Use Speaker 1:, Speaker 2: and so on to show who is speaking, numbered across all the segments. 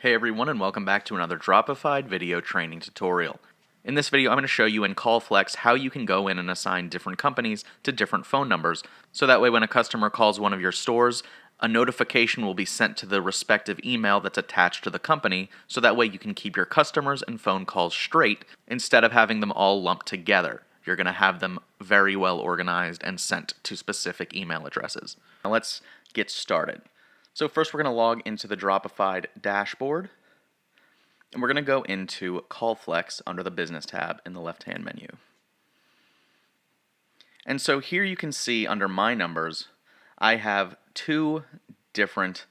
Speaker 1: Hey everyone, and welcome back to another Dropified video training tutorial. In this video, I'm going to show you in CallFlex how you can go in and assign different companies to different phone numbers, so that way when a customer calls one of your stores, a notification will be sent to the respective email that's attached to the company, so that way you can keep your customers and phone calls straight instead of having them all lumped together. You're going to have them very well organized and sent to specific email addresses. Now let's get started. So first we're going to log into the Dropified dashboard, and we're going to go into CallFlex under the Business tab in the left-hand menu. And so here you can see under My Numbers, I have two different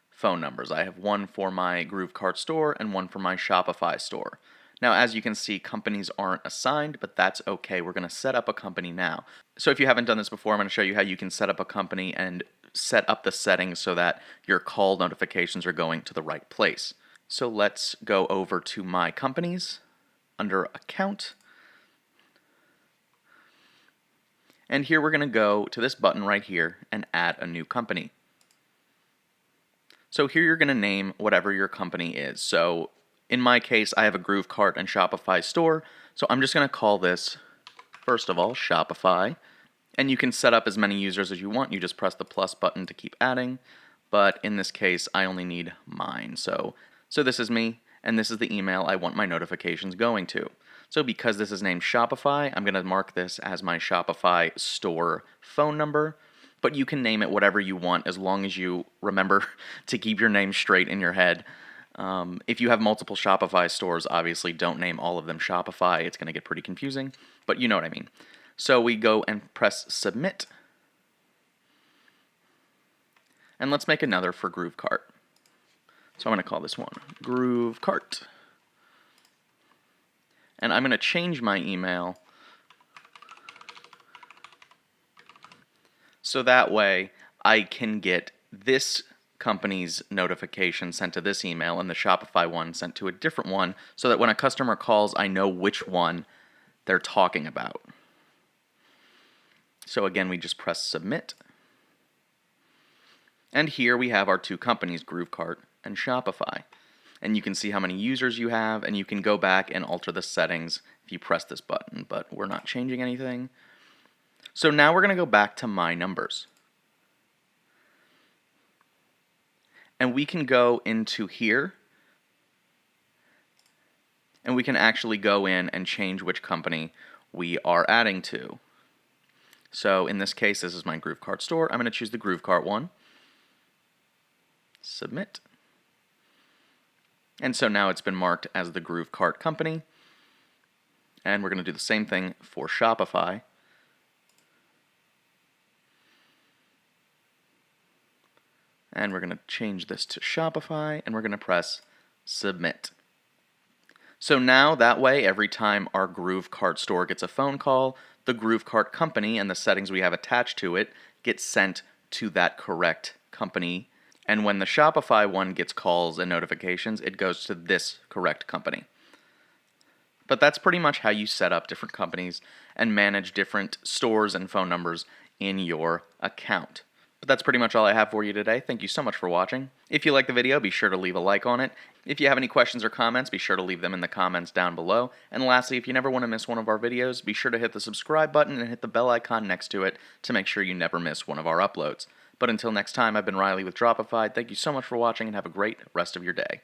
Speaker 1: phone numbers. I have one for my GrooveCart store and one for my Shopify store. Now, as you can see, companies aren't assigned, but that's okay. We're going to set up a company now. So if you haven't done this before, I'm going to show you how you can set up a company and set up the settings so that your call notifications are going to the right place. So let's go over to My Companies under Account. And here we're going to go to this button right here and add a new company. So here you're going to name whatever your company is. So in my case, I have a GrooveCart and Shopify store, so I'm just going to call this, first of all, Shopify. And you can set up as many users as you want. You just press the plus button to keep adding. But in this case, I only need mine. So this is me, and this is the email I want my notifications going to. So because this is named Shopify, I'm going to mark this as my Shopify store phone number. But you can name it whatever you want as long as you remember to keep your name straight in your head. If you have multiple Shopify stores, obviously don't name all of them Shopify. It's going to get pretty confusing, but you know what I mean. So we go and press Submit. And let's make another for GrooveCart. So I'm going to call this one GrooveCart. And I'm going to change my email so that way I can get this company's notification sent to this email and the Shopify one sent to a different one, so that when a customer calls, I know which one they're talking about. So again, we just press Submit. And here we have our two companies, GrooveCart and Shopify. And you can see how many users you have, and you can go back and alter the settings if you press this button, but we're not changing anything. So now we're going to go back to My Numbers. And we can go into here, and we can actually go in and change which company we are adding to. So in this case, this is my GrooveCart store. I'm going to choose the GrooveCart one. Submit. And so now it's been marked as the GrooveCart company. And we're going to do the same thing for Shopify. And we're going to change this to Shopify, and we're going to press Submit. So now that way, every time our GrooveCart store gets a phone call, the GrooveCart company and the settings we have attached to it get sent to that correct company. And when the Shopify one gets calls and notifications, it goes to this correct company. But that's pretty much how you set up different companies and manage different stores and phone numbers in your account. But that's pretty much all I have for you today. Thank you so much for watching. If you like the video, be sure to leave a like on it. If you have any questions or comments, be sure to leave them in the comments down below. And lastly, if you never want to miss one of our videos, be sure to hit the subscribe button and hit the bell icon next to it to make sure you never miss one of our uploads. But until next time, I've been Riley with Dropified. Thank you so much for watching, and have a great rest of your day.